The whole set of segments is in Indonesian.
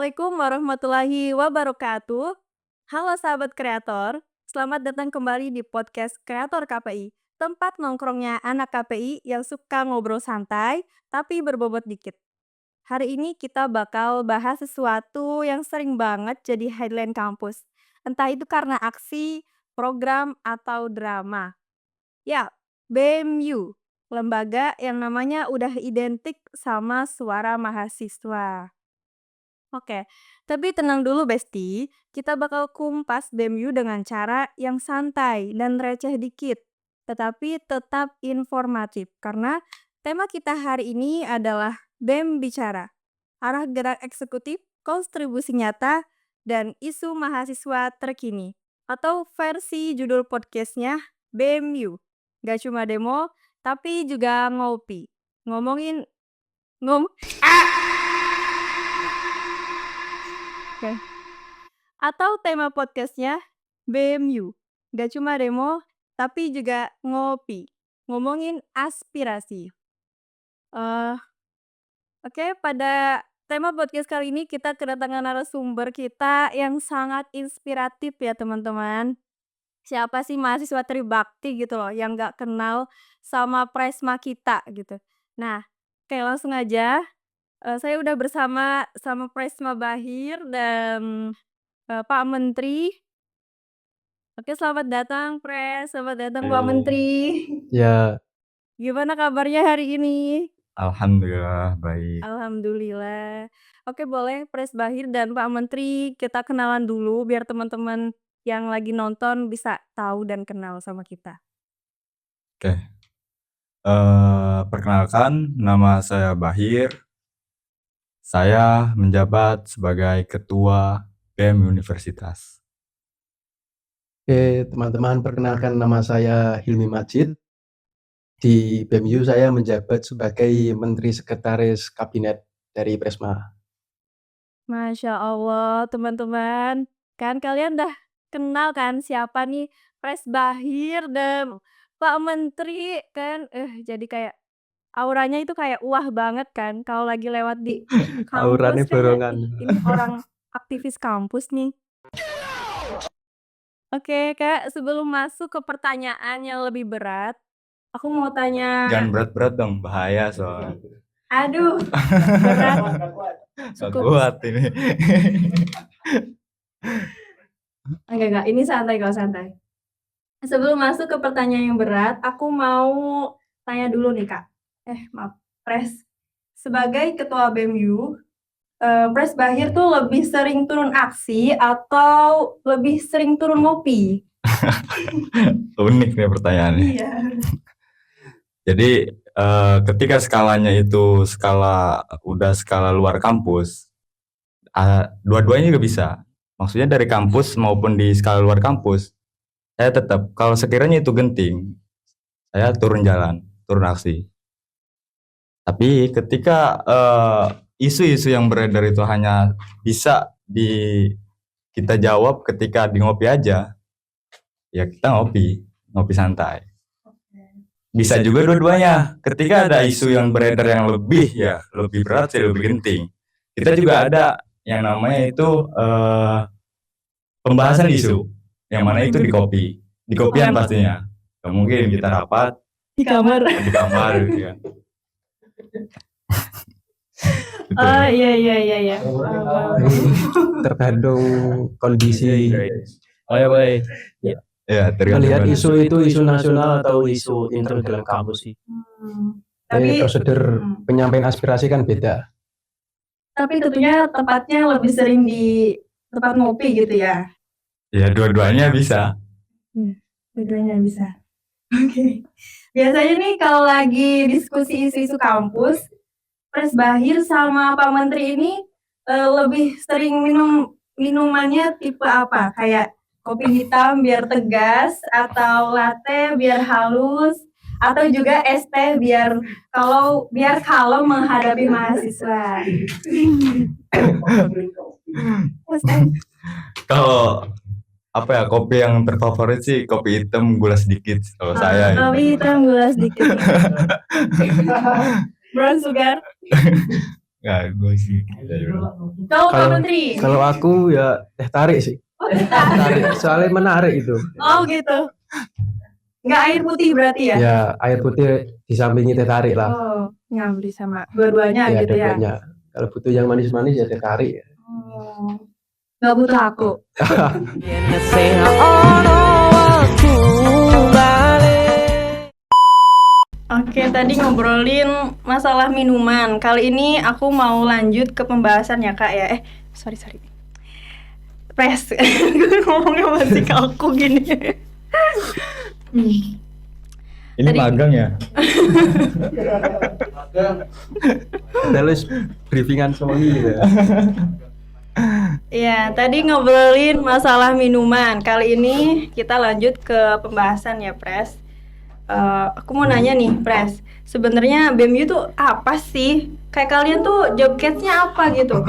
Assalamualaikum warahmatullahi wabarakatuh. Halo sahabat kreator, selamat datang kembali di podcast Kreator KPI, tempat nongkrongnya anak KPI yang suka ngobrol santai tapi berbobot dikit. Hari ini kita bakal bahas sesuatu yang sering banget jadi headline kampus. Entah itu karena aksi, program, atau drama. Ya, BEMU, lembaga yang namanya udah identik sama suara mahasiswa. Oke, tapi tenang dulu Besti, kita bakal kumpas BEM dengan cara yang santai dan receh dikit, tetapi tetap informatif karena tema kita hari ini adalah BEM Bicara, arah gerak eksekutif, kontribusi nyata, dan isu mahasiswa terkini. Atau versi judul podcastnya BEMU, gak cuma demo, tapi juga ngopi. Ngomongin, ngom, Oke. Atau tema podcastnya BEMU, gak cuma demo, tapi juga ngopi, ngomongin aspirasi. Eh, Oke, pada tema podcast kali ini kita kedatangan narasumber kita yang sangat inspiratif ya teman-teman. Siapa sih mahasiswa tribakti gitu loh yang gak kenal sama Presma kita gitu. Nah, oke langsung aja. Saya udah bersama Presma Bahir dan Pak Menteri. Oke, selamat datang Pres, selamat datang Pak Menteri. Ya, Gimana kabarnya hari ini? alhamdulillah baik. Alhamdulillah. Oke, boleh Pres Bahir dan Pak Menteri kita kenalan dulu biar teman-teman yang lagi nonton bisa tahu dan kenal sama kita. Oke. Perkenalkan, nama saya Bahir. Saya menjabat sebagai Ketua BEM Universitas. Oke, teman-teman, perkenalkan nama saya Hilmi Majid. Di BEMU saya menjabat sebagai Menteri Sekretaris Kabinet dari Presma. Masya Allah, teman-teman. Kan kalian dah kenal kan siapa nih Pres Bahir dan Pak Menteri kan. Jadi kayak auranya itu kayak wah banget kan kalau lagi lewat di Auranya kampus kan. borongan. Ini orang aktivis kampus nih. Oke, Kak, sebelum masuk ke pertanyaan yang lebih berat, aku mau tanya. Jangan berat-berat dong, bahaya soalnya. Aduh, berat. Gak kuat ini. Enggak, ini santai kok, santai. Sebelum masuk ke pertanyaan yang berat, aku mau tanya dulu nih, Kak. Maaf, Pres. Sebagai Ketua BEMU, Pres Bahir tuh lebih sering turun aksi atau lebih sering turun ngopi? Unik nih pertanyaannya. Iya. Jadi ketika skalanya itu skala luar kampus, dua-duanya juga bisa. Maksudnya dari kampus maupun di skala luar kampus, saya tetap kalau sekiranya itu genting, saya turun jalan, turun aksi. Tapi ketika isu-isu yang beredar itu hanya bisa kita jawab ketika di ngopi aja, ya kita ngopi santai. Bisa juga dua-duanya. Ketika ada isu yang beredar yang lebih berat, lebih genting, kita juga ada yang namanya itu pembahasan isu, yang mana itu di kopian pastinya. Gak mungkin kita rapat Di kamar. gitu kan. Oh iya. Tergantung kondisi. Baik. Ya, Melihat isu itu isu nasional atau isu internal dalam kampus sih. Tapi prosedur penyampaian aspirasi kan beda. Tapi tentunya tempatnya lebih sering di tempat ngopi gitu ya? Ya, dua-duanya bisa. Dua-duanya bisa. Oke. Biasanya nih kalau lagi diskusi isu-isu kampus, Pres Bahir sama Pak Menteri ini lebih sering minum minumannya tipe apa? Kayak kopi hitam biar tegas, atau latte biar halus, atau juga es teh biar kalem menghadapi mahasiswa. Kalau kopi yang terfavorit sih kopi hitam gula sedikit kalau saya. Kopi hitam gula sedikit. Brown sugar. Enggak, gue sih. Kalau Pak Kalau- Menteri. Kalau aku ya teh tarik sih. Tarik, soalnya menarik itu. Oh gitu. Nggak air putih berarti ya? Ya air putih disampingi teh tarik lah. Oh, nyambri sama dua-duanya Ya gitu ya. dua-duanya. Kalau butuh yang manis-manis ya teh tarik. Oh. Nggak butuh aku. Oke, tadi ngobrolin masalah minuman. Kali ini aku mau lanjut ke pembahasan ya kak ya. Sorry. Pres, gue ngomongnya masih kaku gini. Ini Tadi- magang ya? Terus briefingan soli gitu. Ya, tadi ngobrolin masalah minuman. Kali ini kita lanjut ke pembahasan ya, Pres. Aku mau nanya nih, Pres. Sebenarnya BEMU tuh apa sih? Kayak kalian tuh job case-nya apa gitu?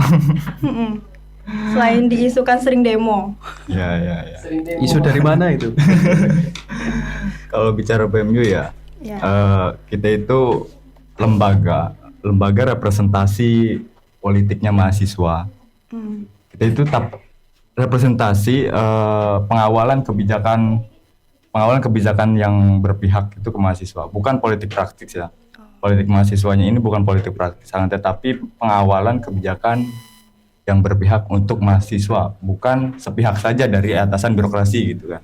Mm-mm. Selain diisukan sering demo. Ya. Isu dari mana itu? Kalau bicara BMU ya, Ya. kita itu lembaga representasi politiknya mahasiswa. Hmm. Kita itu representasi pengawalan kebijakan yang berpihak itu ke mahasiswa, bukan politik praktis ya. Politik mahasiswanya ini bukan politik praktis, tetapi pengawalan kebijakan yang berpihak untuk mahasiswa, bukan sepihak saja dari atasan birokrasi gitu kan.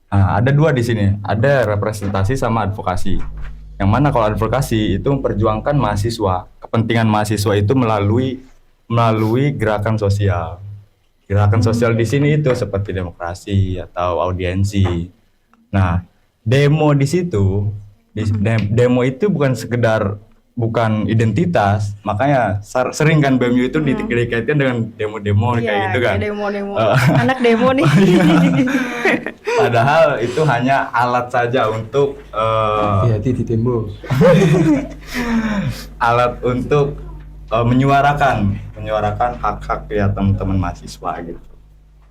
Nah, ada dua di sini, ada representasi sama advokasi. Yang mana kalau advokasi itu memperjuangkan mahasiswa, kepentingan mahasiswa itu melalui gerakan sosial. Gerakan sosial di sini itu seperti demokrasi atau audiensi. Nah, demo di situ, demo itu bukan identitas, makanya sering kan BEMU itu dikaitkan dengan demo-demo kayak gitu kan. Iya, demo-demo. Anak demo nih. Padahal itu hanya alat saja untuk Hati-hati di demo. alat untuk menyuarakan hak-hak ya teman-teman mahasiswa gitu.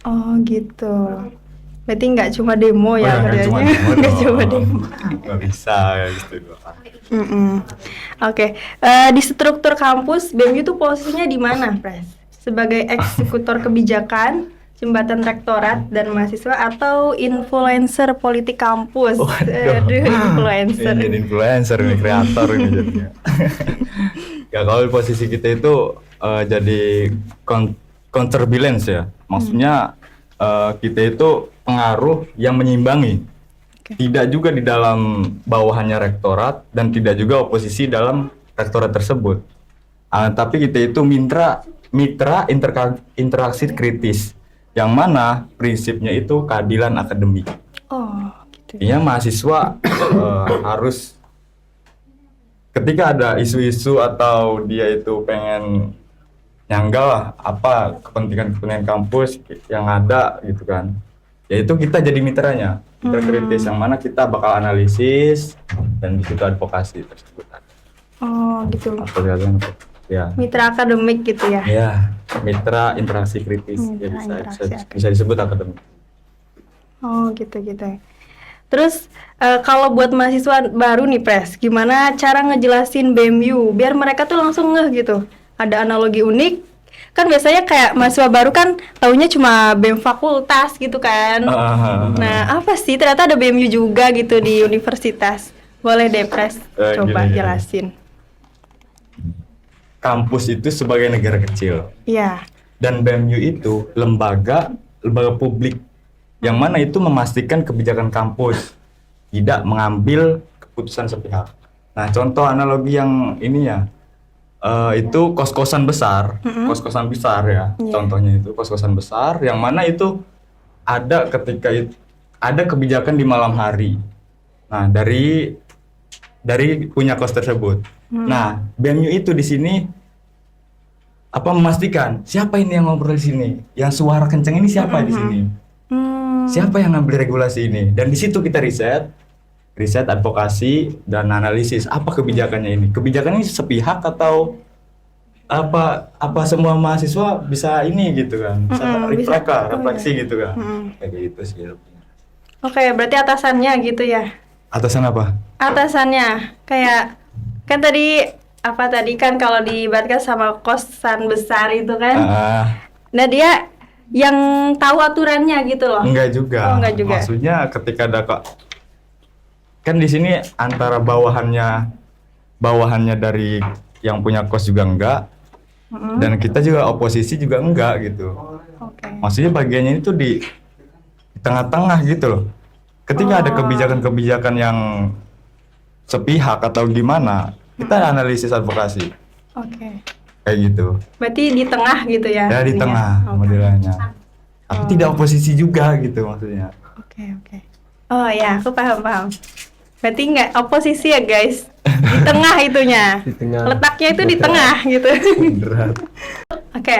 Oh, gitu. Berarti nggak cuma demo ya Nggak kerjanya? cuma demo Nggak dong. cuma demo. Nggak bisa gitu. Oke. Di struktur kampus BEMU itu posisinya di mana, Pres? Sebagai eksekutor kebijakan, jembatan rektorat dan mahasiswa, atau influencer politik kampus? Waduh. Aduh, influencer. Ini jadi influencer ini, kreator ini jadinya. Ya kalau posisi kita itu jadi counterbalance ya. Maksudnya kita itu pengaruh yang menyimbangi. Tidak juga di dalam bawahannya rektorat dan tidak juga oposisi dalam rektorat tersebut. Tapi kita itu mitra interaksi kritis, yang mana prinsipnya itu keadilan akademik. Oh, gitu. Artinya mahasiswa harus ketika ada isu-isu atau dia itu pengen nyanggal lah apa kepentingan kampus yang ada gitu kan. Ya itu kita jadi mitra kritis yang mana kita bakal analisis dan di situ advokasi tersebut. Oh, gitu. Ya. Mitra akademik gitu ya? Ya, mitra interaksi kritis. Ya, bisa disebut akademik. Oh, gitu. Terus kalau buat mahasiswa baru nih, Pres, gimana cara ngejelasin BEMU biar mereka tuh langsung ngeh gitu? Ada analogi unik. Kan biasanya kayak mahasiswa baru kan taunya cuma BEM fakultas gitu kan. Nah, apa sih? Ternyata ada BEMU juga gitu di universitas. Boleh deh, Pres, coba gini. jelasin. Kampus itu sebagai negara kecil. Iya. Dan BEMU itu lembaga publik yang mana itu memastikan kebijakan kampus tidak mengambil keputusan sepihak. Nah, contoh analogi yang ininya itu kos-kosan besar ya. Contohnya itu kos-kosan besar yang mana itu ada ketika ada kebijakan di malam hari. Nah, dari punya kos tersebut. Nah, BEMU itu di sini memastikan siapa ini yang ngobrol di sini, yang suara kenceng ini siapa di sini, siapa yang ngambil regulasi ini, dan di situ kita riset advokasi dan analisis apa kebijakannya ini. Kebijakan ini sepihak atau apa semua mahasiswa bisa ini gitu kan, bisa refleksi gitu kan, kayak gitu sih. Oke, berarti atasannya gitu ya? Atasan apa? Atasannya kayak kan tadi apa tadi kan kalau diibaratkan sama kosan besar itu kan. Ah, Nah, dia yang tahu aturannya gitu loh. enggak juga. Oh, enggak juga. Maksudnya ketika ada kan di sini antara bawahannya dari yang punya kos juga enggak, dan kita juga oposisi juga enggak gitu. Oke. Maksudnya bagiannya itu di tengah-tengah gitu loh. Ketika ada kebijakan-kebijakan yang sepihak atau gimana, kita analisis advokasi Oke. kayak gitu. Berarti di tengah gitu ya. Ya di ininya? tengah Oke. modelannya. Tapi tidak oposisi juga gitu maksudnya. Oke. Oh ya, aku paham. Berarti nggak oposisi ya guys. Di tengah itunya. Di tengah. Letaknya itu di Moderat. tengah gitu. Berat. Oke.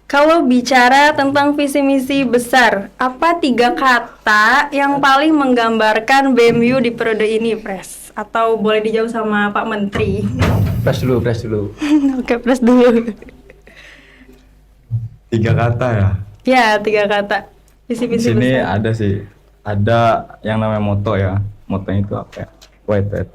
Kalau bicara tentang visi misi besar, apa 3 kata yang paling menggambarkan BMU di periode ini, Pres? Atau boleh dijawab sama Pak Menteri? Press dulu. Oke, Pres dulu. 3 kata ya. Ya, 3 kata. Visi Di misi sini besar. ada sih. Ada yang namanya moto ya. Motonya itu apa ya? Wait.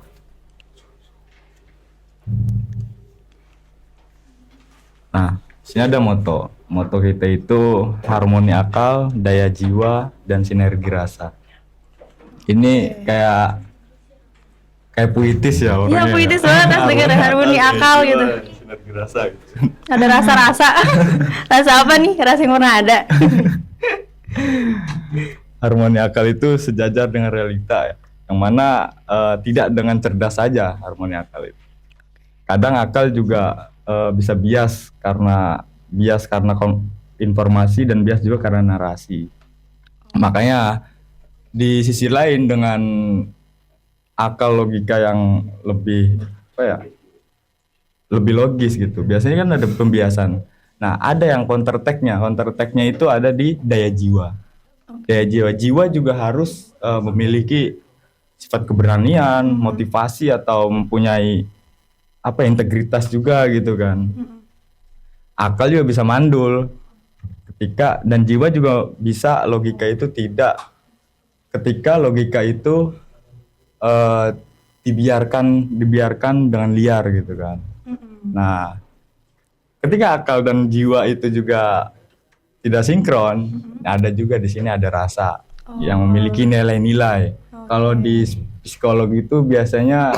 Nah, di sini ada moto. Moto kita itu harmoni akal, daya jiwa, dan sinergi rasa. Ini kayak puitis ya Iya, orangnya. puitis banget pas denger harmoni akal daya gitu. jiwa, sinergi rasa gitu. Ada rasa-rasa. Rasa apa nih? Rasa yang pernah ada. Harmoni akal itu sejajar dengan realita ya. Yang mana tidak dengan cerdas saja harmoni akal itu. Kadang akal juga bisa bias karena informasi dan bias juga karena narasi. Makanya di sisi lain dengan akal logika yang lebih lebih logis gitu. Biasanya kan ada pembiasan. Nah, ada yang counter attack-nya. Counter attack-nya itu ada di daya jiwa. Daya jiwa juga harus memiliki sifat keberanian, motivasi atau mempunyai integritas juga gitu kan. Akal juga bisa mandul dan jiwa juga bisa logika itu tidak ketika logika itu dibiarkan dengan liar gitu kan. Nah, ketika akal dan jiwa itu juga tidak sinkron, ada juga di sini ada rasa yang memiliki nilai-nilai. Kalau di psikologi itu biasanya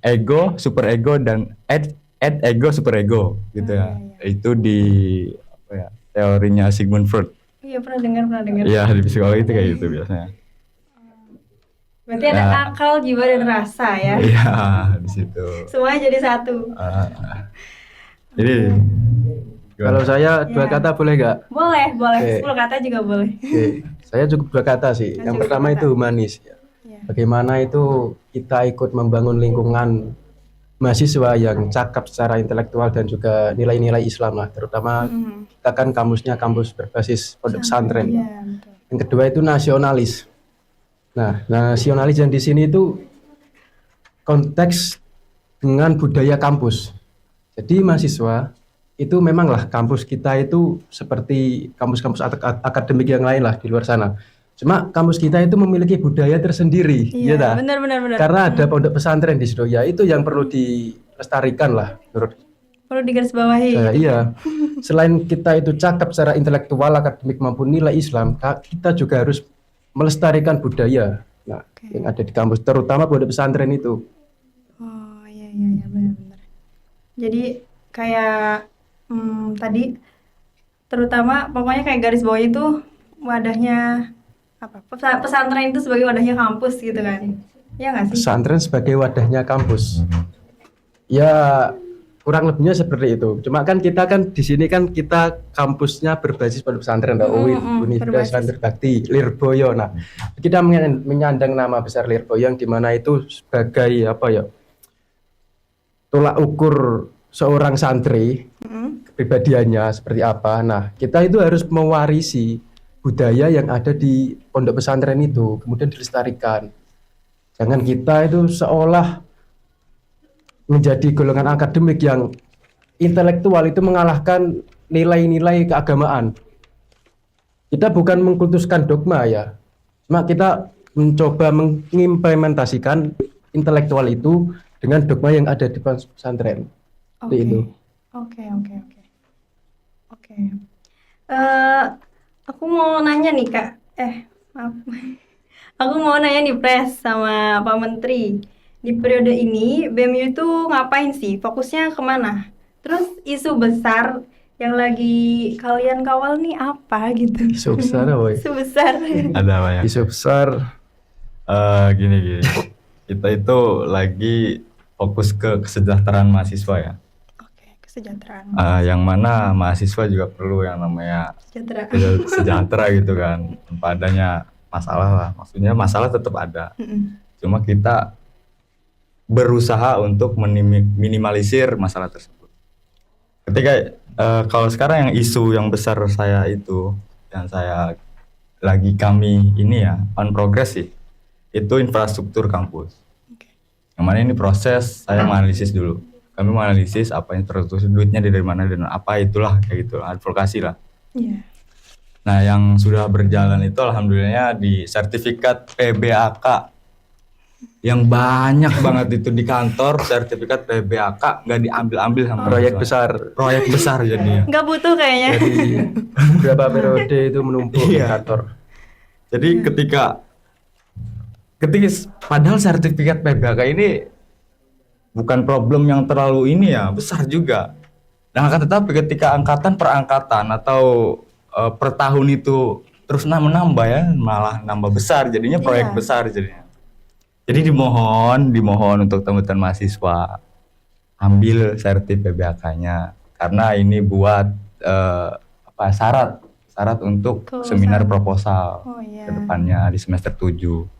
ego, superego dan ego, superego gitu ya. Itu di teorinya Sigmund Freud. Iya, pernah dengar. Iya, di psikologi itu kayak gitu biasanya. Berarti ada akal, jiwa, dan rasa ya. Iya, di situ. Semuanya jadi satu. Jadi Kalau saya 2 kata boleh nggak? Boleh. Oke. 10 kata juga boleh. Oke, saya cukup 2 kata sih. Yang pertama itu humanis. Bagaimana itu kita ikut membangun lingkungan mahasiswa yang cakap secara intelektual dan juga nilai-nilai Islam lah. Terutama kita kan kampusnya kampus berbasis pondok pesantren. Iya, betul. Yang kedua itu nasionalis. Nah, nasionalis yang di sini itu konteks dengan budaya kampus. Jadi mahasiswa itu memanglah kampus kita itu seperti kampus-kampus akademik yang lain lah di luar sana. Cuma kampus kita itu memiliki budaya tersendiri, Iya, tak? benar. Karena ada pondok pesantren di situ. Ya itu yang perlu dilestarikan lah menurut Perlu digarisbawahi. saya. Iya. Selain kita itu cakap secara intelektual, akademik maupun nilai Islam, kita juga harus melestarikan budaya. Nah, yang ada di kampus, terutama pondok pesantren itu. Oh, iya, benar. Jadi kayak tadi terutama pokoknya kayak garis bawah itu wadahnya apa? Pesantren itu sebagai wadahnya kampus gitu kan. Iya nggak sih? Pesantren sebagai wadahnya kampus. Ya kurang lebihnya seperti itu. Cuma kan kita kan di sini kan kita kampusnya berbasis pondok pesantren, Universitas Santri Bakti Lirboyo. Nah, kita menyandang nama besar Lirboyo yang dimana itu sebagai tolak ukur seorang santri kepribadiannya seperti apa. Nah, kita itu harus mewarisi budaya yang ada di pondok pesantren itu, kemudian dilestarikan. Jangan kita itu seolah menjadi golongan akademik yang intelektual itu mengalahkan nilai-nilai keagamaan. Kita bukan mengkultuskan dogma ya, cuma kita mencoba mengimplementasikan intelektual itu dengan dogma yang ada di pesantren. Seperti itu. Oke. Aku mau nanya nih Kak. Maaf. Aku mau nanya nih Pres sama Pak Menteri. Di periode ini BEM itu ngapain sih? Fokusnya kemana? Terus isu besar yang lagi kalian kawal nih apa gitu? Isu besar apa ya? Isu besar. Ada apa ya? Isu besar Gini. Kita itu lagi fokus ke kesejahteraan mahasiswa ya. Oke, kesejahteraan. Yang mana mahasiswa juga perlu yang namanya Sejahtera. sejahtera gitu kan. Tanpa adanya masalah lah. Maksudnya masalah tetap ada. Mm-mm. Cuma kita berusaha untuk minimalisir masalah tersebut. Ketika kalau sekarang yang isu yang besar saya itu, yang saya kami ini ya on progress sih, itu infrastruktur kampus. Oke. Yang mana ini proses saya menganalisis dulu. Kami menganalisis apa infrastruktur, duitnya dari mana dan apa itulah kayak gitu, advokasi lah. Iya. Nah, yang sudah berjalan itu alhamdulillahnya di sertifikat PBAK yang banyak banget itu di kantor, sertifikat PBAK nggak diambil-ambil sama proyek mahasiswa. besar. Proyek besar jadinya. Nggak butuh kayaknya. Jadi beberapa periode itu menumpuk di Iya. kantor. Jadi ketika padahal sertifikat PBAK ini bukan problem yang terlalu ini ya, besar juga. Nah, akan tetapi ketika angkatan per angkatan atau per tahun itu terus menambah ya, malah nambah besar jadinya proyek Iya. besar jadinya. Jadi dimohon untuk teman-teman mahasiswa ambil sertif PBAK-nya karena ini buat syarat untuk Kelulusan. seminar proposal Oh iya. ke depannya di semester 7.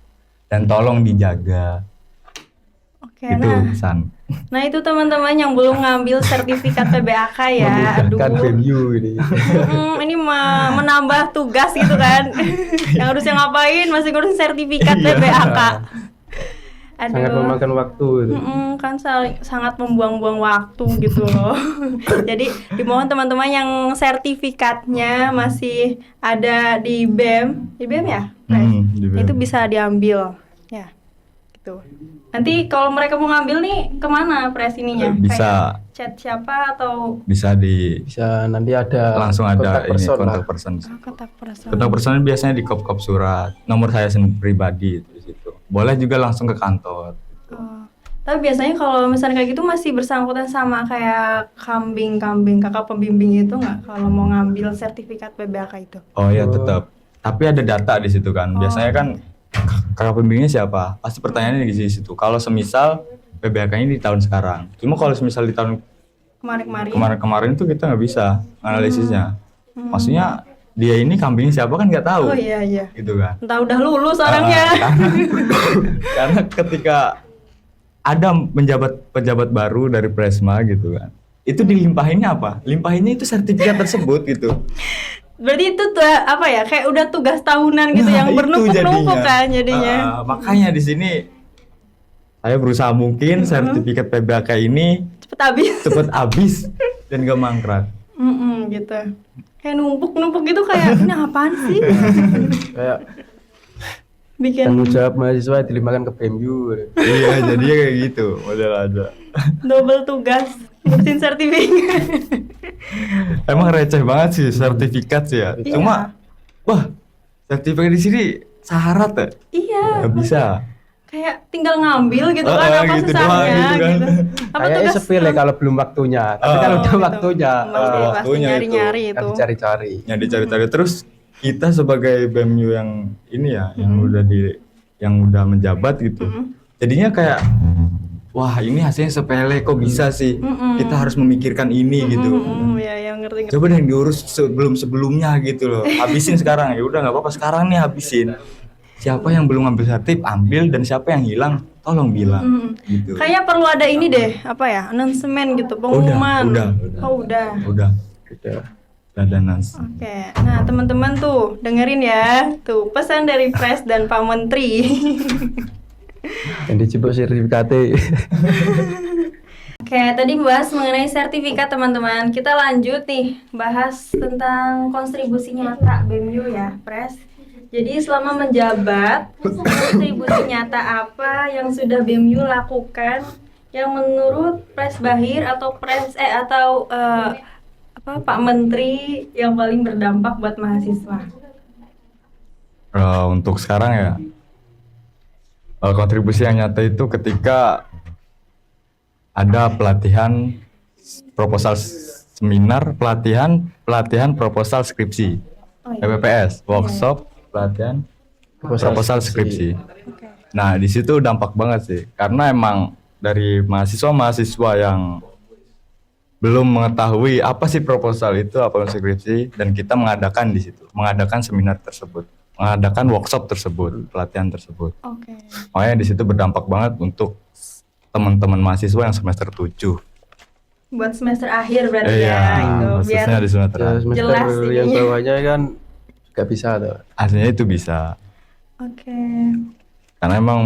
Dan tolong dijaga. Oke, Itu San. nah itu teman-teman yang belum ngambil sertifikat PBAK ya. Memudahkan Aduh. venue ini. Ini menambah tugas gitu kan. Yang harusnya ngapain masih ngurus sertifikat Iya. PBAK. Sangat Aduh. memakan waktu itu. Kan sangat membuang-buang waktu gitu loh. Jadi dimohon teman-teman yang sertifikatnya masih ada di BEM ya, Pres? Di BEM. Itu bisa diambil ya. Gitu. Nanti kalau mereka mau ngambil nih kemana Pres ininya? Bisa. Kayak chat siapa atau Bisa Bisa nanti ada langsung ada kontak person lah. kontak person. kontak person? Kontak person biasanya di kop surat. Nomor saya sendiri pribadi itu di situ. Boleh juga langsung ke kantor. Oh. Tapi biasanya kalau misalnya kayak gitu masih bersangkutan sama kayak kambing kakak pembimbing itu nggak kalau mau ngambil sertifikat PBAK itu? Oh ya tetap. Tapi ada data di situ kan. Biasanya kan kakak pembimbingnya siapa? Pasti pertanyaannya di situ. Kalau semisal PBAK-nya di tahun sekarang. Cuma kalau semisal di tahun kemarin itu kita nggak bisa analisisnya. Maksudnya dia ini kambingnya siapa kan nggak tahu. Oh iya. Gitu kan. Entah udah lulus orangnya. Karena ketika ada pejabat baru dari Presma gitu kan. Itu dilimpahinnya apa? Limpahinnya itu sertifikat tersebut gitu. Berarti itu tuh apa ya? Kayak udah tugas tahunan gitu yang itu bernumpuk-numpuk kan jadinya. Makanya di sini saya berusaha mungkin sertifikat PBAK ini Cepet habis. cepet habis dan gak mangkrak. Gitu. Kayak numpuk gitu kayak ini apaan sih? Kayak Bikin tanggung jawab mahasiswa dilimpahkan ke BMU. Iya, jadinya kayak gitu model ada. double tugas ngurusin sertifikat. Emang receh banget sih sertifikat sih ya. Iya. Cuma wah, sertifikat di sini syarat ya. Iya. Gak bisa. Kayak tinggal ngambil gitu kan apa gitu susahnya doang gitu kan. gitu. Apa Kayaknya tugas sepele kalau belum waktunya. Tapi kalau udah gitu. waktunya Pasti waktunya itu. nyari-nyari kan itu. dicari-cari. Yang dicari-cari terus kita sebagai BEMU yang ini ya, yang udah menjabat gitu. Jadinya kayak wah, ini hasilnya sepele kok bisa sih. Kita harus memikirkan ini gitu. Ya ngerti. Coba yang diurus sebelumnya gitu loh. Habisin sekarang. Ya udah nggak apa-apa sekarang nih habisin. Siapa yang belum ambil sertip ambil dan siapa yang hilang tolong bilang gitu. Kayaknya perlu ada ini deh, apa ya? Announcement gitu, pengumuman. Udah. Oh, udah. Udah ada nas. Oke. Nah, teman-teman tuh dengerin ya. Tuh, pesan dari Pres dan Pak Menteri. Yang dicipuk sertifikatnya. Oke, tadi bahas mengenai sertifikat teman-teman. Kita lanjut nih, bahas tentang kontribusi nyata BEMU ya, Pres. Jadi selama menjabat, kontribusi nyata apa yang sudah BEMU lakukan yang menurut Pres Bahir atau Pak Menteri yang paling berdampak buat mahasiswa? Untuk sekarang ya, kontribusi yang nyata itu ketika ada pelatihan proposal seminar, pelatihan proposal skripsi, Oh iya. PPPS, workshop pelatihan proposal skripsi. Oke. Nah, di situ dampak banget sih, karena emang dari mahasiswa yang belum mengetahui apa sih proposal itu, apa skripsi, dan kita mengadakan seminar tersebut, mengadakan workshop tersebut, pelatihan tersebut. Oke. Makanya di situ berdampak banget untuk teman-teman mahasiswa yang semester 7. Buat semester akhir berarti Iya, ya itu biar khususnya di semester Ya, akhir. semester Jelas yang ininya. bawahnya kan nggak bisa tuh. Aslinya itu bisa, Oke. karena emang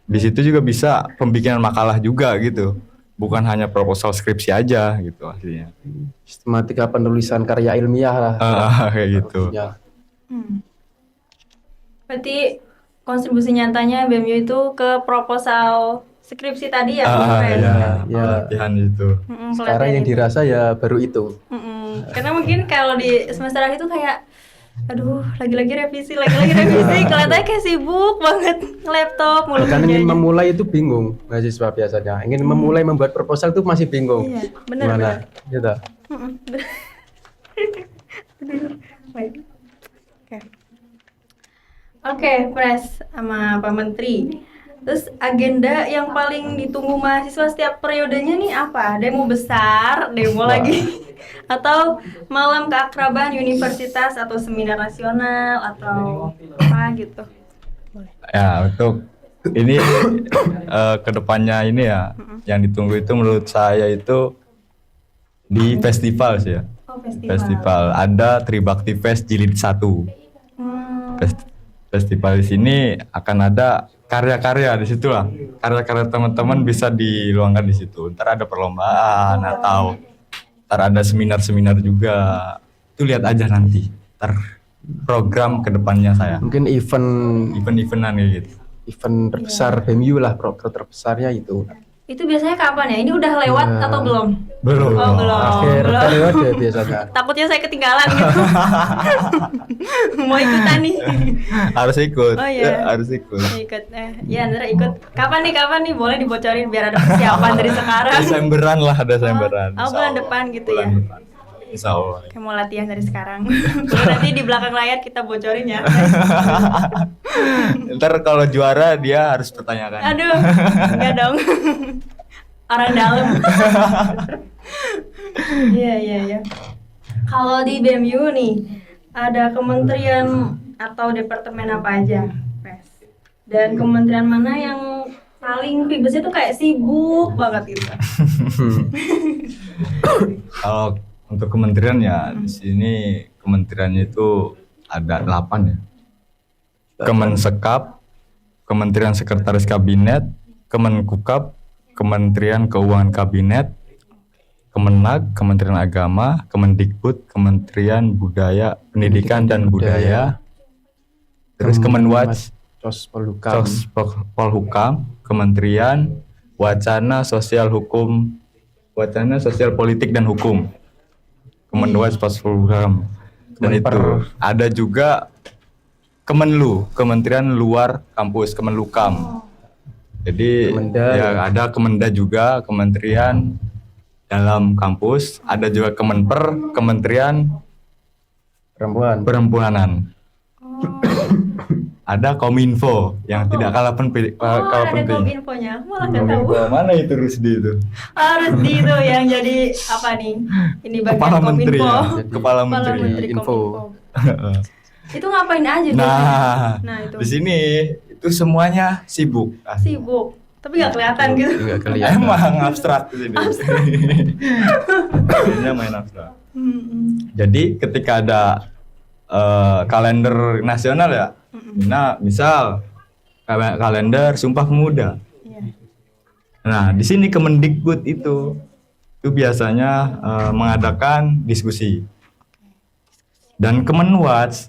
di situ juga bisa pembikinan makalah juga gitu, bukan hanya proposal skripsi aja gitu aslinya. Sistematika penulisan karya ilmiah lah. Kayak gitu. Ya. Berarti kontribusi nyatanya BEMU itu ke proposal skripsi tadi ya, Pres? Iya, Ya. pelatihan itu. Sekarang yang dirasa ya baru itu. Karena mungkin kalau di semester akhir itu kayak aduh, lagi-lagi revisi, kelihatannya kayak sibuk banget laptop mulu Kan ingin kerjanya. memulai itu bingung mahasiswa biasanya. Ingin memulai membuat proposal itu masih bingung. Iya, benar. Gimana? Gitu. Baik. Oke, Pres sama Pak Menteri. Terus agenda yang paling ditunggu mahasiswa setiap periodenya nih apa? Demo besar, demo lagi, atau malam keakraban universitas atau seminar nasional atau apa gitu? Ya, untuk ini kedepannya ini ya, yang ditunggu itu menurut saya itu di festival sih ya. Oh, festival. Festival ada Tribakti Fest Jilid 1. Hmm, Festival di sini akan ada karya-karya di situ lah. Karya-karya teman-teman bisa diluangkan di situ. Ntar ada perlombaan atau ntar ada seminar-seminar juga. Itu lihat aja nanti. Ntar program kedepannya saya. Mungkin Event-eventan kayak gitu. event terbesar BEMU lah, program terbesarnya itu. itu biasanya kapan ya? Ini udah lewat atau belum? Belum. Oh, belum. Akhir belum. periode biasanya. Takutnya saya ketinggalan gitu. Mau ikutan nih. Harus ikut. Oh, iya. Harus ikut. Ikut. Ya, Andra ikut. Kapan nih? Boleh dibocorin biar ada persiapan dari sekarang. Desemberan lah, Desemberan. Oh, Insya bulan Allah. depan gitu Bulan ya. depan. Insya Allah. Kayak mau latihan dari sekarang. Boleh nanti di belakang layar kita bocorin ya. Ntar kalau juara dia harus pertanyakan. Aduh, enggak dong. Orang dalam. Iya. Kalau di BEMU nih, ada kementerian atau departemen apa aja, Pres? Dan kementerian mana yang paling ribetnya tuh kayak sibuk banget gitu? Kalau untuk kementerian ya di sini kementeriannya itu ada 8 ya. Kemensekap, Kementerian Sekretaris Kabinet, Kemenkukap, Kementerian Keuangan Kabinet, Kemenag, Kementerian Agama, Kemendikbud, Kementerian Budaya, Pendidikan dan Budaya, terus Kemenwatch, Polhukam, Kementerian Wacana Sosial Politik dan Hukum, Kemenwatch Polhukam, dan itu ada juga Kemenlu, Kementerian Luar Kampus, Kemenlukam. Jadi Kemenda, ya ada Kemenda juga, Kementerian Dalam Kampus, ada juga Kemenper, Kementerian Perempuanan. Ada Kominfo yang tidak kalah Oh, kalah ada penting. kominfonya. Aku malah nggak tahu. Mana itu Rusdi itu? Harus di itu yang jadi apa nih? Ini bagian Kepala Menteri kominfo. ya, Jadi Kepala Kepala Menteri. Menteri Info. Kominfo. Itu ngapain aja Nah, Nah, itu. di sini itu semuanya sibuk. Sibuk, tapi nggak kelihatan gitu. Nggak kelihatan. Emang abstrak di sini. Jadinya main abstrak. Jadi ketika ada kalender nasional ya, nah misal kalender Sumpah Pemuda. Iya. Nah di sini Kemendikbud itu biasanya mengadakan diskusi. Dan Kemenwatch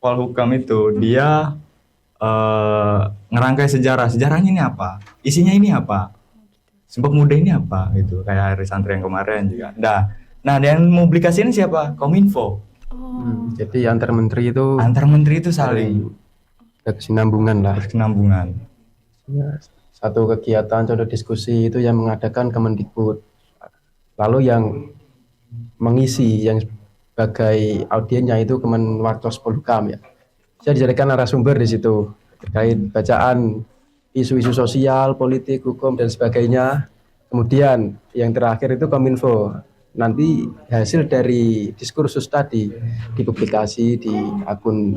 Polhukam itu dia ngerangkai sejarahnya ini apa, isinya ini apa, Sumpah Pemuda ini apa gitu, kayak Hari Santri yang kemarin juga. Nah yang publikasiin siapa? Kominfo. Jadi antar menteri itu Saling ada kesinambungan lah. berkenambungan. Ya, satu kegiatan contoh diskusi itu yang mengadakan Kemendikbud, lalu yang mengisi yang sebagai audiennya itu Kemenwaktos Polhukam ya. Saya dijadikan narasumber di situ terkait bacaan isu-isu sosial, politik, hukum dan sebagainya. Kemudian yang terakhir itu Kominfo. Nanti hasil dari diskursus tadi dipublikasi di akun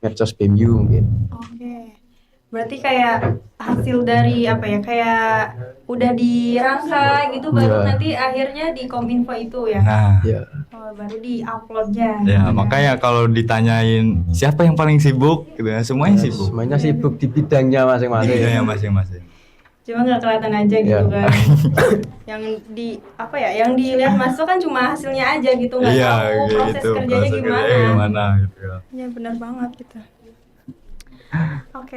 medsos BEMU mungkin. Oke. Berarti kayak hasil dari apa ya? Kayak udah dirangkai gitu baru Iya. nanti akhirnya di Kominfo itu ya. Nah, Ya, Oh, baru di-uploadnya. ya makanya kalau ditanyain siapa yang paling sibuk gitu ya, semuanya sibuk. semuanya sibuk di bidangnya Di masing-masing. bidangnya masing-masing. Cuma nggak kelihatan aja gitu Iya. kan. Yang di apa ya? Yang dilihat masuk kan cuma hasilnya aja gitu, nggak Iya, tahu proses gitu. kerjanya Proses gimana. kerjanya gimana gitu ya. Ya benar banget gitu. Oke.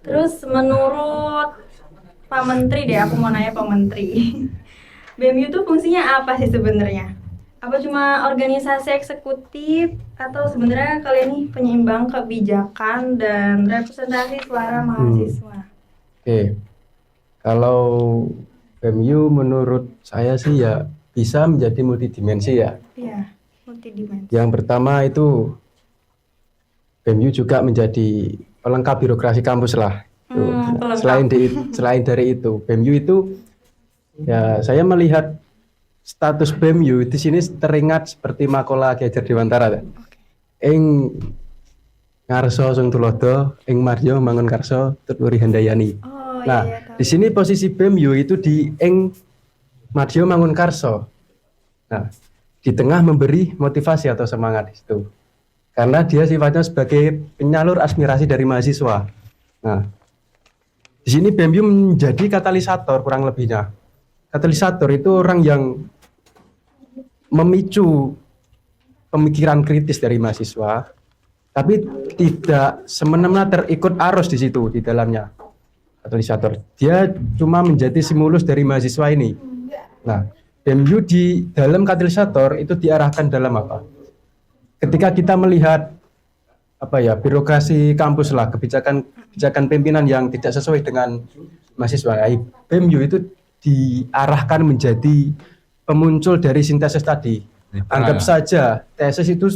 Terus menurut Pak Menteri deh, aku mau nanya Pak Menteri. BEM itu fungsinya apa sih sebenarnya? Apa cuma organisasi eksekutif atau sebenarnya kalian ini penyeimbang kebijakan dan representasi suara mahasiswa? Oke. Kalau BEMU menurut saya sih ya bisa menjadi multidimensi ya. Iya, multidimensi. Yang pertama itu BEMU juga menjadi pelengkap birokrasi kampus lah. Itu. Pelengkap. Selain dari itu, BEMU itu ya saya melihat status BEMU di sini teringat seperti makola Ki Hajar Dewantara. Ing ngarso sing tulodo, ing marjo mangun karso tuturi handayani. Oh Nah, iya, tahu. di sini posisi BEMU itu di ing marjo mangun karso. Nah, di tengah memberi motivasi atau semangat di situ. Karena dia sifatnya sebagai penyalur aspirasi dari mahasiswa. Nah, di sini BEMU menjadi katalisator kurang lebihnya. Katalisator itu orang yang memicu pemikiran kritis dari mahasiswa, tapi tidak semena-mena terikut arus di situ di dalamnya. Katalisator, dia cuma menjadi stimulus dari mahasiswa ini. Nah, BEMU di dalam katalisator itu diarahkan dalam apa? Ketika kita melihat apa ya birokrasi kampus lah, kebijakan pimpinan yang tidak sesuai dengan mahasiswa, BEMU itu diarahkan menjadi pemuncul dari sintesis tadi. Anggap saja tesis itu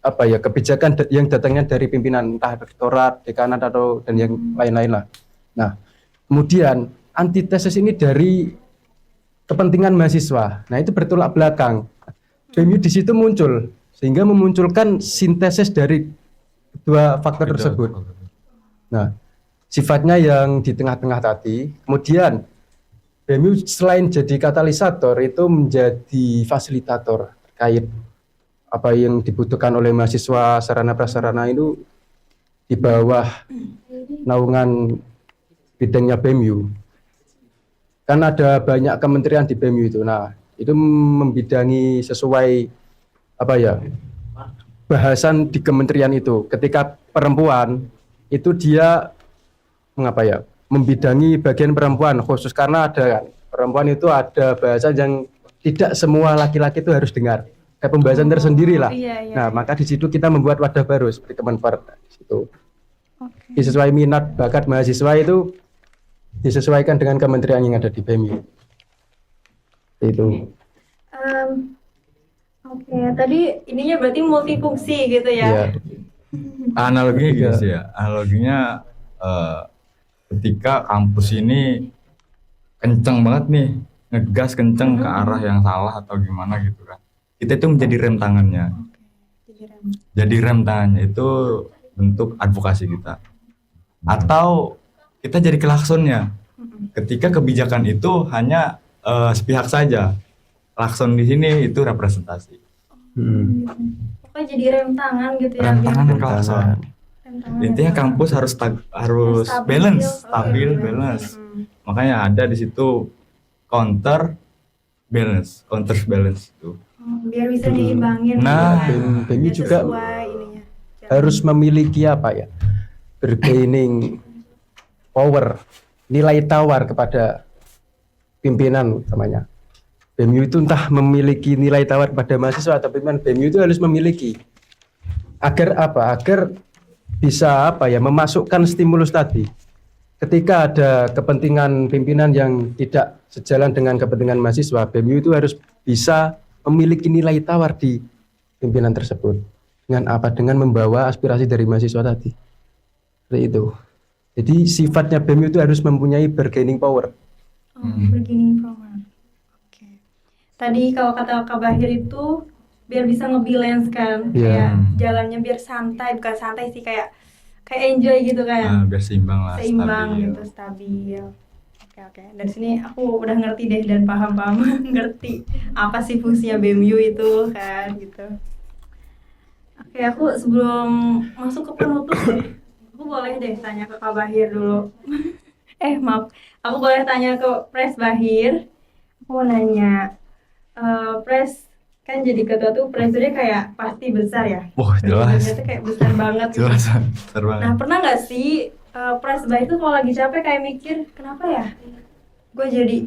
apa ya kebijakan yang datangnya dari pimpinan entah rektorat, dekanat atau dan yang lain-lain lah. Nah, kemudian antitesis ini dari kepentingan mahasiswa. Nah, itu bertolak belakang. BEMU di situ muncul sehingga memunculkan sintesis dari kedua faktor tersebut. Nah, sifatnya yang di tengah-tengah tadi, kemudian BEMU selain jadi katalisator itu menjadi fasilitator terkait apa yang dibutuhkan oleh mahasiswa sarana prasarana itu di bawah naungan bidangnya BEMU. Kan ada banyak kementerian di BEMU itu. Nah, itu membidangi sesuai apa ya? Bahasan di kementerian itu. Ketika perempuan itu dia mengapa ya? Membidangi bagian perempuan khusus karena ada kan perempuan itu ada bahasa yang tidak semua laki-laki itu harus dengar kayak pembahasan tersendiri lah. Iya. Nah, maka di situ kita membuat wadah baru seperti Kemenpar di situ. Oke. Disesuai minat bakat mahasiswa itu disesuaikan dengan kementerian yang ada di BEMU. Itu. Oke, tadi ininya berarti multifungsi gitu ya? Ya. Analoginya gitu Iya. sih ya. Analoginya ketika kampus ini kenceng banget nih, ngegas kenceng ke arah yang salah atau gimana gitu kan. Kita itu menjadi rem tangannya. Jadi rem tangannya itu bentuk advokasi kita. Atau kita jadi klaksonnya. Ketika kebijakan itu hanya sepihak saja. Klakson di sini itu representasi. Pokoknya jadi rem tangan gitu ya? Rem biar- tangan dan klakson. Rem tangan Intinya dan kampus harus balance, stabil, balance. Makanya ada di situ counter balance itu. Biar bisa diimbangin Nah, gitu kan. BEM Biar juga sesuai ininya. harus memiliki apa ya, bargaining power, nilai tawar kepada pimpinan utamanya. BEM itu entah memiliki nilai tawar kepada mahasiswa atau pimpinan, BEM itu harus memiliki agar apa? Agar bisa apa ya, memasukkan stimulus tadi. Ketika ada kepentingan pimpinan yang tidak sejalan dengan kepentingan mahasiswa, BEM itu harus bisa memiliki nilai tawar di pimpinan tersebut. Dengan apa? Dengan membawa aspirasi dari mahasiswa tadi. Seperti itu. Jadi sifatnya BEM itu harus mempunyai bargaining power. Bargaining power. Oke. Tadi kalau kata Kak Bahir itu biar bisa nge-balance kan, Iya. kayak jalannya biar santai, bukan santai sih, kayak enjoy gitu kan. biar seimbang lah, Seimbang stabil. gitu, stabil. Oke. Dari sini aku udah ngerti deh dan paham ngerti apa sih fungsinya BMU itu kan gitu. Oke, aku sebelum masuk ke penutup deh, aku boleh deh tanya ke Kak Bahir dulu. Maaf, aku boleh tanya ke Pres Bahir. Aku mau nanya, Pres kan jadi ketua tuh presidennya kayak pasti besar ya? Wah, jelas. Presidennya tuh kayak besar banget gitu. Jelas, besar banget. Nah, pernah nggak sih Pres Bahir tuh kalau lagi capek kayak mikir, kenapa ya gue jadi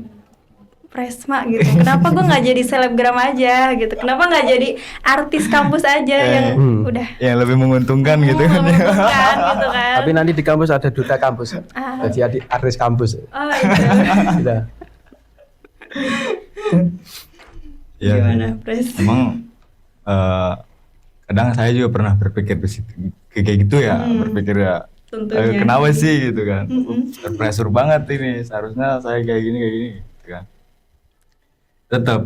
Presma gitu? Kenapa gue nggak jadi selebgram aja gitu? Kenapa nggak jadi artis kampus aja yang udah Yang lebih menguntungkan gitu kan. menguntungkan gitu kan? Tapi nanti di kampus ada duta kampus. Jadi artis kampus. Oh itu. Gitu. Ya, Gimana, Pres? emang kadang saya juga pernah berpikir kayak gitu ya, berpikir ya Tentunya. kenapa sih gitu kan, terpressure banget ini, seharusnya saya kayak gini gitu kan. Tetap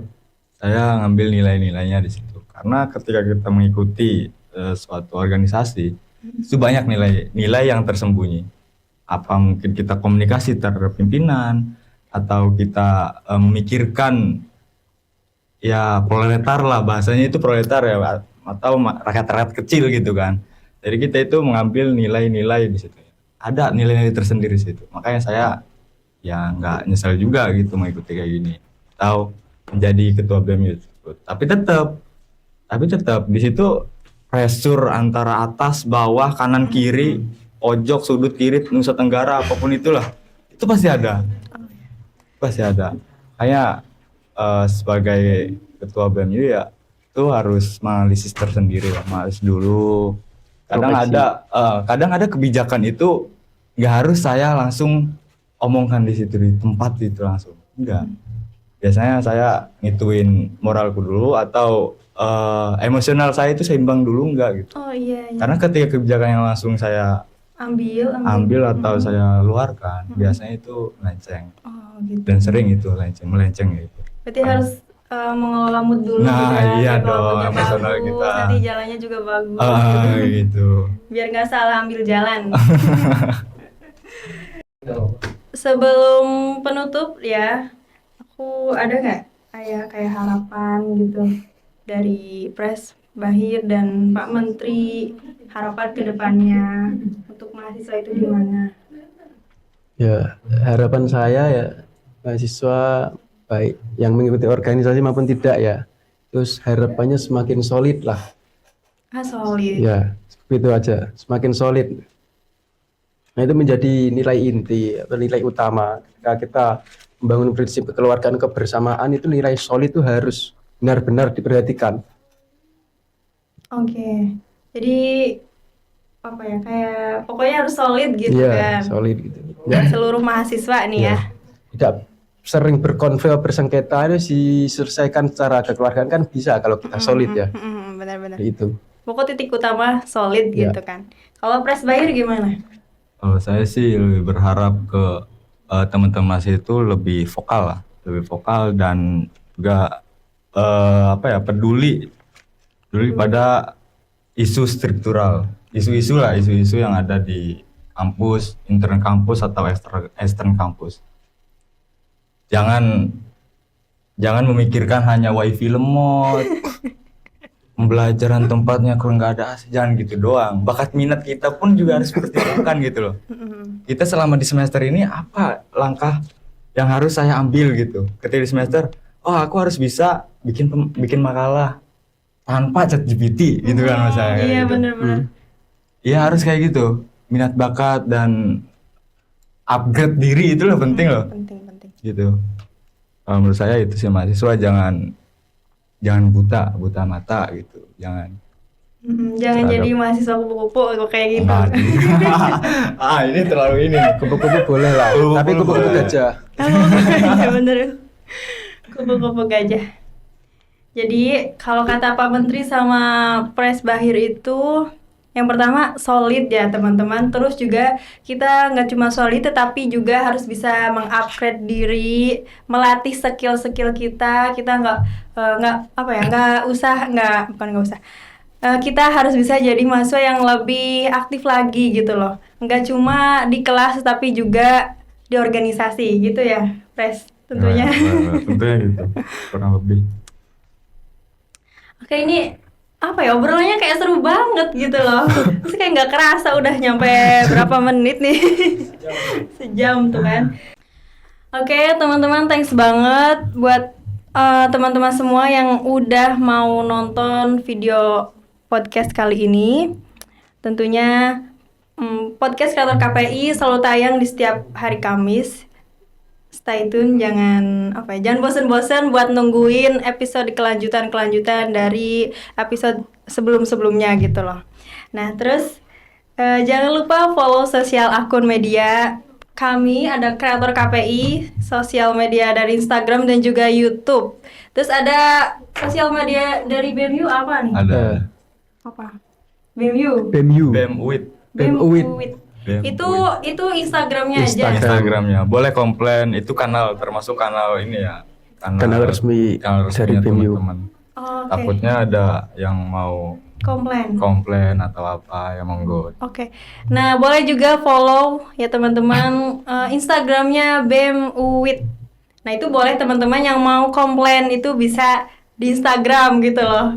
saya ngambil nilai-nilainya di situ, karena ketika kita mengikuti suatu organisasi itu banyak nilai yang tersembunyi. Apa mungkin kita komunikasi terhadap pimpinan, atau kita memikirkan ya proletar lah, bahasanya itu proletar ya, atau rakyat-rakyat kecil gitu kan. Jadi kita itu mengambil nilai-nilai di situ. Ada nilai-nilai tersendiri di situ. Makanya saya ya nggak nyesel juga gitu mengikuti kayak gini atau menjadi ketua BEM tersebut. Tapi tetap di situ pressure antara atas, bawah, kanan, kiri, pojok, sudut kiri, nusa tenggara, apapun itulah. Itu pasti ada. Pasti ada. Kayak sebagai ketua BEM ya itu harus menganalisis tersendiri lah, mas dulu. Kadang ada kebijakan itu nggak harus saya langsung omongkan di situ di tempat itu langsung, enggak. Biasanya saya ngituin moralku dulu atau emosional saya itu seimbang dulu, enggak gitu. Oh iya. Karena ketika kebijakan yang langsung saya ambil atau saya luarkan, biasanya itu melenceng. Oh gitu. Dan sering itu melenceng gitu. Berarti harus mengelola mood dulu Nah, gitu ya. iya Biar kalau dong, moodnya emosional bagus, kita. nanti jalannya juga bagus Gitu. biar nggak salah ambil jalan. Sebelum penutup ya, aku ada nggak kayak harapan gitu dari Pres Bahir dan Pak Menteri, harapan kedepannya untuk mahasiswa itu gimana? Ya, harapan saya ya mahasiswa baik yang mengikuti organisasi maupun tidak ya, terus harapannya semakin solid lah. Solid. Ya, begitu aja, semakin solid. Nah, itu menjadi nilai inti, nilai utama ketika kita membangun prinsip kekeluargaan kebersamaan, itu nilai solid itu harus benar-benar diperhatikan. Oke. Jadi apa ya, kayak pokoknya harus solid gitu Iya, kan. solid gitu. Buat seluruh mahasiswa nih ya. Tidak sering berkonflik bersengketa, itu diselesaikan secara kekeluargaan kan bisa kalau kita solid ya. Benar-benar. Itu. Pokok titik utama solid Iya. gitu kan. Kalau Pres Bahir gimana? Kalau saya sih lebih berharap ke teman-teman mahasiswa itu lebih vokal dan juga peduli pada isu struktural, isu-isu yang ada di kampus, intern kampus atau extern kampus. Jangan memikirkan hanya wifi lemot, pembelajaran tempatnya kurang nggak ada AC, jangan gitu doang. Bakat minat kita pun juga harus dipertimbangkan gitu loh. Kita selama di semester ini apa langkah yang harus saya ambil gitu. Ketika di semester, aku harus bisa bikin makalah tanpa ChatGPT gitu kan Mas saya. Iya gitu. bener-bener. Iya harus kayak gitu. Minat bakat dan upgrade diri itu loh penting loh. Penting. Gitu. Kalau menurut saya itu sih mahasiswa jangan buta mata gitu. Jangan. Jangan Terhadap- jadi mahasiswa kupu-kupu kok kayak gitu. Enggak. Ini terlalu ini. Kupu-kupu boleh lah, Kupu-kupu tapi kupu-kupu boleh. gajah. Iya bener. Kupu-kupu gajah. Jadi kalau kata Pak Menteri sama Pres Bahir itu yang pertama solid ya teman-teman. Terus juga kita nggak cuma solid tetapi juga harus bisa mengupgrade diri, melatih skill-skill kita. Kita nggak usah. Kita harus bisa jadi mahasiswa yang lebih aktif lagi gitu loh. Nggak cuma di kelas tapi juga di organisasi gitu ya, Pres tentunya. Nah, tentunya gitu. Kurang lebih. Oke, ini apa ya, obrolannya kayak seru banget gitu loh. Terus kayak nggak kerasa udah nyampe berapa menit nih. Sejam tuh kan. Oke teman-teman, thanks banget buat teman-teman semua yang udah mau nonton video podcast kali ini. Tentunya podcast Kreator KPI selalu tayang di setiap hari Kamis. Stay tune, jangan bosan-bosan buat nungguin episode kelanjutan dari episode sebelum-sebelumnya gitu loh. Nah, terus jangan lupa follow sosial akun media kami, ada Kreator KPI, sosial media dari Instagram dan juga YouTube. Terus ada sosial media dari BEMU apa nih? Ada Apa? BEMU. BEMU. BEM UIT. BEM Itu Instagramnya aja. Instagramnya boleh komplain, itu kanal termasuk kanal ini ya, Kanal resmi dari BEMU. teman-teman. Oke. Takutnya ada yang mau komplain atau apa ya monggo. Oke. Nah, boleh juga follow ya teman-teman Instagramnya BEM UIT. Nah, itu boleh teman-teman yang mau komplain itu bisa di Instagram gitu loh.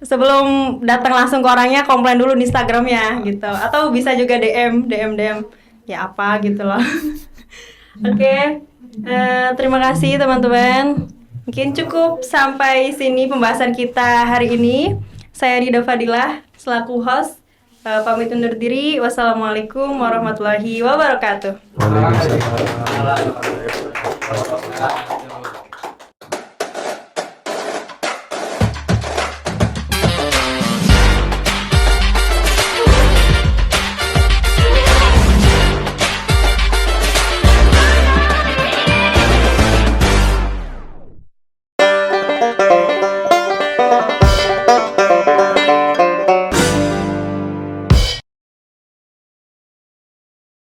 Sebelum datang langsung ke orangnya, komplain dulu di Instagramnya gitu. Atau bisa juga DM ya apa gitu loh. Oke. Terima kasih teman-teman. Mungkin cukup sampai sini pembahasan kita hari ini. Saya Rida Fadilah selaku host pamit undur diri. Wassalamualaikum warahmatullahi wabarakatuh. Waalaikumsalam.